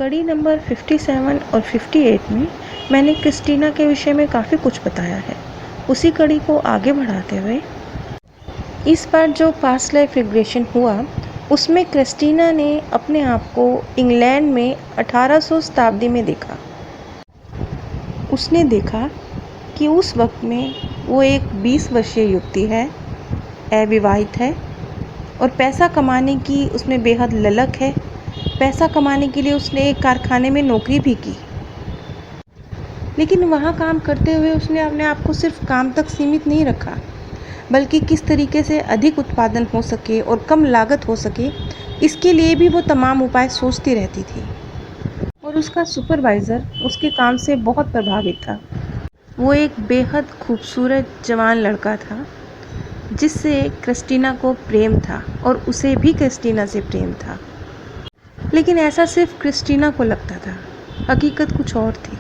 कड़ी नंबर 57 और 58 में मैंने क्रिस्टीना के विषय में काफ़ी कुछ बताया है। उसी कड़ी को आगे बढ़ाते हुए इस बार जो पास्ट लाइफ रिग्रेशन हुआ उसमें क्रिस्टीना ने अपने आप को इंग्लैंड में 1800 शताब्दी में देखा। उसने देखा कि उस वक्त में वो एक 20 वर्षीय युवती है, अविवाहित है और पैसा कमाने की उसमें बेहद ललक है। पैसा कमाने के लिए उसने एक कारखाने में नौकरी भी की, लेकिन वहाँ काम करते हुए उसने अपने आप को सिर्फ काम तक सीमित नहीं रखा, बल्कि किस तरीके से अधिक उत्पादन हो सके और कम लागत हो सके, इसके लिए भी वो तमाम उपाय सोचती रहती थी। और उसका सुपरवाइज़र उसके काम से बहुत प्रभावित था। वो एक बेहद खूबसूरत जवान लड़का था जिससे क्रिस्टीना को प्रेम था और उसे भी क्रिस्टीना से प्रेम था। लेकिन ऐसा सिर्फ क्रिस्टीना को लगता था, हकीकत कुछ और थी।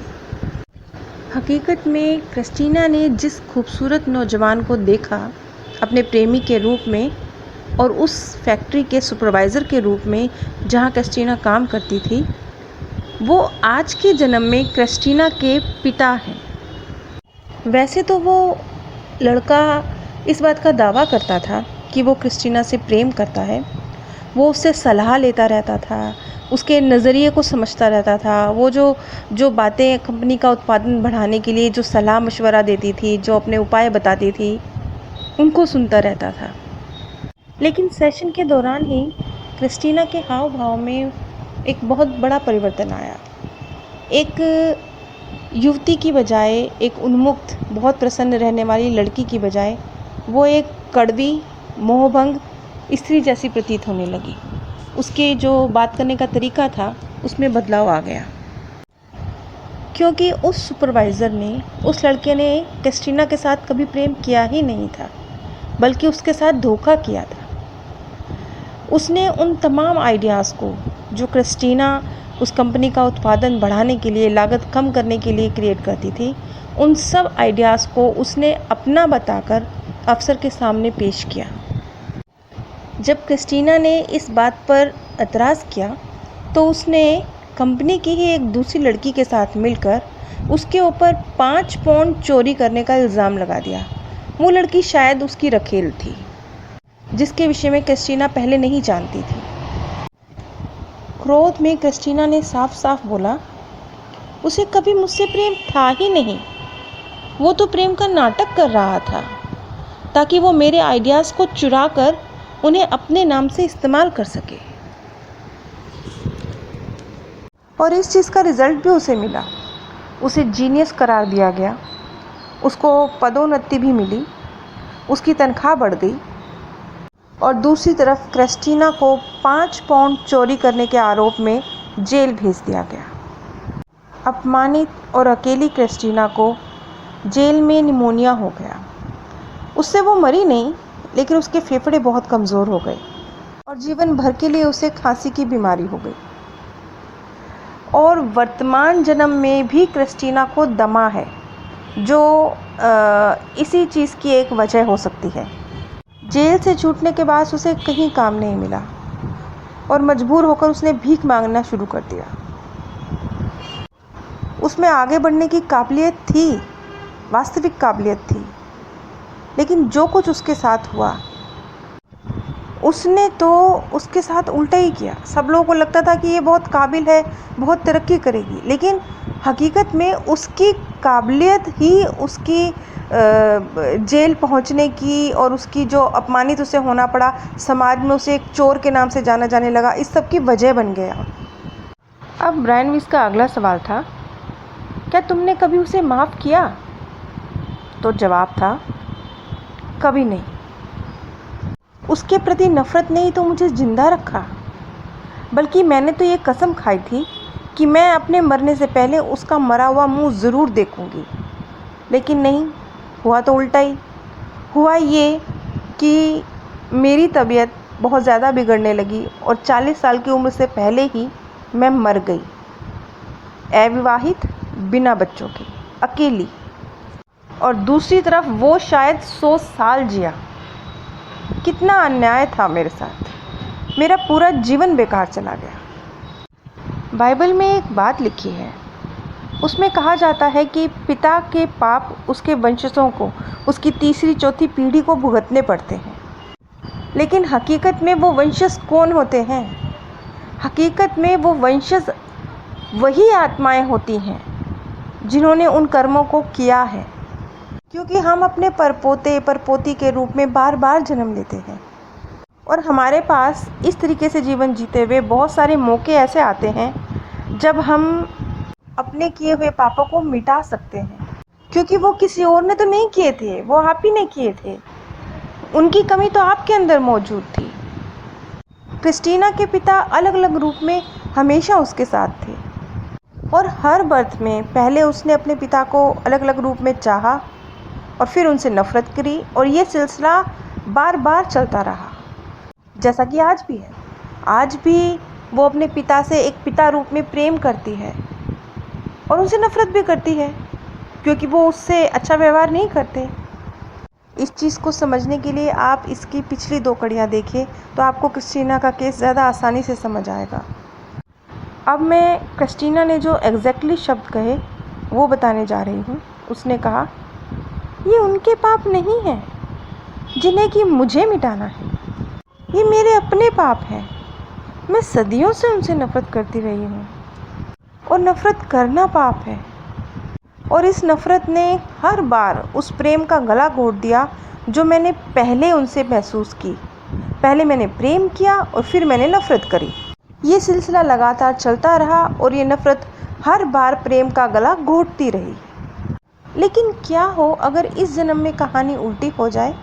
हकीकत में क्रिस्टीना ने जिस खूबसूरत नौजवान को देखा अपने प्रेमी के रूप में और उस फैक्ट्री के सुपरवाइज़र के रूप में जहां क्रिस्टीना काम करती थी, वो आज के जन्म में क्रिस्टीना के पिता हैं। वैसे तो वो लड़का इस बात का दावा करता था कि वो क्रिस्टीना से प्रेम करता है। वो उससे सलाह लेता रहता था, उसके नज़रिए को समझता रहता था। वो जो बातें कंपनी का उत्पादन बढ़ाने के लिए जो सलाह मशवरा देती थी, जो अपने उपाय बताती थी, उनको सुनता रहता था। लेकिन सेशन के दौरान ही क्रिस्टीना के हाव भाव में एक बहुत बड़ा परिवर्तन आया। एक युवती की बजाय, एक उन्मुक्त, बहुत प्रसन्न रहने वाली लड़की की बजाय वो एक कड़वी, मोहभंग स्त्री जैसी प्रतीत होने लगी। उसके जो बात करने का तरीका था उसमें बदलाव आ गया, क्योंकि उस सुपरवाइज़र ने, उस लड़के ने क्रिस्टीना के साथ कभी प्रेम किया ही नहीं था, बल्कि उसके साथ धोखा किया था। उसने उन तमाम आइडियाज़ को जो क्रिस्टीना उस कंपनी का उत्पादन बढ़ाने के लिए, लागत कम करने के लिए क्रिएट करती थी, उन सब आइडियाज़ को उसने अपना बताकर अफसर के सामने पेश किया। जब क्रिस्टीना ने इस बात पर एतराज़ किया तो उसने कंपनी की ही एक दूसरी लड़की के साथ मिलकर उसके ऊपर 5 पौंड चोरी करने का इल्ज़ाम लगा दिया। वो लड़की शायद उसकी रखेल थी, जिसके विषय में क्रिस्टीना पहले नहीं जानती थी। क्रोध में क्रिस्टीना ने साफ साफ बोला, उसे कभी मुझसे प्रेम था ही नहीं। वो तो प्रेम का नाटक कर रहा था ताकि वो मेरे आइडियाज़ को चुरा कर उन्हें अपने नाम से इस्तेमाल कर सके। और इस चीज़ का रिज़ल्ट भी उसे मिला। उसे जीनियस करार दिया गया, उसको पदोन्नति भी मिली, उसकी तनख्वाह बढ़ गई और दूसरी तरफ क्रिस्टीना को 5 पौंड चोरी करने के आरोप में जेल भेज दिया गया। अपमानित और अकेली क्रिस्टीना को जेल में निमोनिया हो गया। उससे वो मरी नहीं, लेकिन उसके फेफड़े बहुत कमज़ोर हो गए और जीवन भर के लिए उसे खांसी की बीमारी हो गई। और वर्तमान जन्म में भी क्रिस्टीना को दमा है, जो इसी चीज़ की एक वजह हो सकती है। जेल से छूटने के बाद उसे कहीं काम नहीं मिला और मजबूर होकर उसने भीख मांगना शुरू कर दिया। उसमें आगे बढ़ने की काबिलियत थी, वास्तविक काबिलियत थी, लेकिन जो कुछ उसके साथ हुआ, उसने तो उसके साथ उल्टा ही किया। सब लोगों को लगता था कि ये बहुत काबिल है, बहुत तरक्की करेगी, लेकिन हकीकत में उसकी काबिलियत ही उसकी जेल पहुंचने की और उसकी जो अपमानित उसे होना पड़ा, समाज में उसे एक चोर के नाम से जाना जाने लगा, इस सब की वजह बन गया। अब ब्रायन विस का अगला सवाल था, क्या तुमने कभी उसे माफ़ किया? तो जवाब था, कभी नहीं। उसके प्रति नफ़रत नहीं तो मुझे ज़िंदा रखा, बल्कि मैंने तो ये कसम खाई थी कि मैं अपने मरने से पहले उसका मरा हुआ मुंह ज़रूर देखूंगी। लेकिन नहीं, हुआ तो उल्टा ही। हुआ ये कि मेरी तबीयत बहुत ज़्यादा बिगड़ने लगी और 40 साल की उम्र से पहले ही मैं मर गई, अविवाहित, बिना बच्चों के, अकेली। और दूसरी तरफ वो शायद 100 साल जिया। कितना अन्याय था मेरे साथ, मेरा पूरा जीवन बेकार चला गया। बाइबल में एक बात लिखी है, उसमें कहा जाता है कि पिता के पाप उसके वंशजों को उसकी तीसरी चौथी पीढ़ी को भुगतने पड़ते हैं। लेकिन हकीकत में वो वंशज कौन होते हैं? हकीकत में वो वंशज वही आत्माएं होती हैं जिन्होंने उन कर्मों को किया है। क्योंकि हम अपने परपोते परपोती के रूप में बार बार जन्म लेते हैं और हमारे पास इस तरीके से जीवन जीते हुए बहुत सारे मौके ऐसे आते हैं जब हम अपने किए हुए पापों को मिटा सकते हैं, क्योंकि वो किसी और ने तो नहीं किए थे, वो आप ही ने किए थे। उनकी कमी तो आपके अंदर मौजूद थी। क्रिस्टीना के पिता अलग अलग रूप में हमेशा उसके साथ थे और हर बर्थ में पहले उसने अपने पिता को अलग अलग रूप में चाहा और फिर उनसे नफ़रत करी और ये सिलसिला बार बार चलता रहा, जैसा कि आज भी है। आज भी वो अपने पिता से एक पिता रूप में प्रेम करती है और उनसे नफ़रत भी करती है, क्योंकि वो उससे अच्छा व्यवहार नहीं करते। इस चीज़ को समझने के लिए आप इसकी पिछली 2 कड़ियाँ देखें तो आपको क्रिस्टीना का केस ज़्यादा आसानी से समझ आएगा। अब मैं क्रिस्टीना ने जो एग्जैक्टली शब्द कहे वो बताने जा रही हूँ। उसने कहा, ये उनके पाप नहीं हैं जिन्हें कि मुझे मिटाना है, ये मेरे अपने पाप हैं। मैं सदियों से उनसे नफ़रत करती रही हूँ और नफ़रत करना पाप है। और इस नफ़रत ने हर बार उस प्रेम का गला घोट दिया जो मैंने पहले उनसे महसूस की। पहले मैंने प्रेम किया और फिर मैंने नफ़रत करी। ये सिलसिला लगातार चलता रहा और ये नफ़रत हर बार प्रेम का गला घोटती रही। लेकिन क्या हो अगर इस जन्म में कहानी उल्टी हो जाए?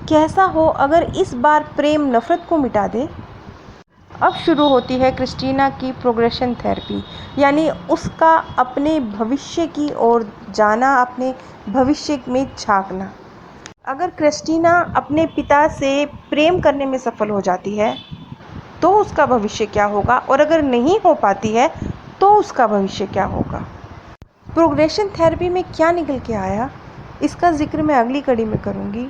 कैसा हो अगर इस बार प्रेम नफ़रत को मिटा दे? अब शुरू होती है क्रिस्टीना की प्रोग्रेशन थेरेपी, यानी उसका अपने भविष्य की ओर जाना, अपने भविष्य में झांकना। अगर क्रिस्टीना अपने पिता से प्रेम करने में सफल हो जाती है तो उसका भविष्य क्या होगा, और अगर नहीं हो पाती है तो उसका भविष्य क्या होगा। प्रोग्रेशन थेरेपी में क्या निकल के आया, इसका जिक्र मैं अगली कड़ी में करूँगी।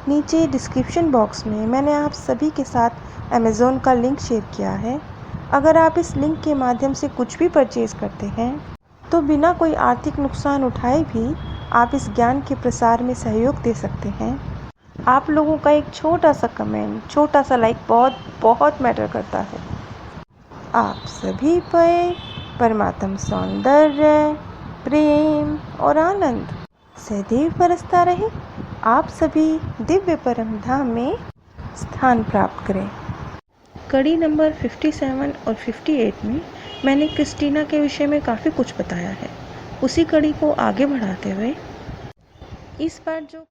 नीचे डिस्क्रिप्शन बॉक्स में मैंने आप सभी के साथ अमेज़ॉन का लिंक शेयर किया है। अगर आप इस लिंक के माध्यम से कुछ भी परचेज़ करते हैं तो बिना कोई आर्थिक नुकसान उठाए भी आप इस ज्ञान के प्रसार में सहयोग दे सकते हैं। आप लोगों का एक छोटा सा कमेंट, छोटा सा लाइक बहुत बहुत मैटर करता है। आप सभी पर परमात्म सौंदर्य, प्रेम और आनंद सदैव बरसता रहे। आप सभी दिव्य परम धाम में स्थान प्राप्त करें। कड़ी नंबर 57 और 58 में मैंने क्रिस्टीना के विषय में काफ़ी कुछ बताया है। उसी कड़ी को आगे बढ़ाते हुए इस बार जो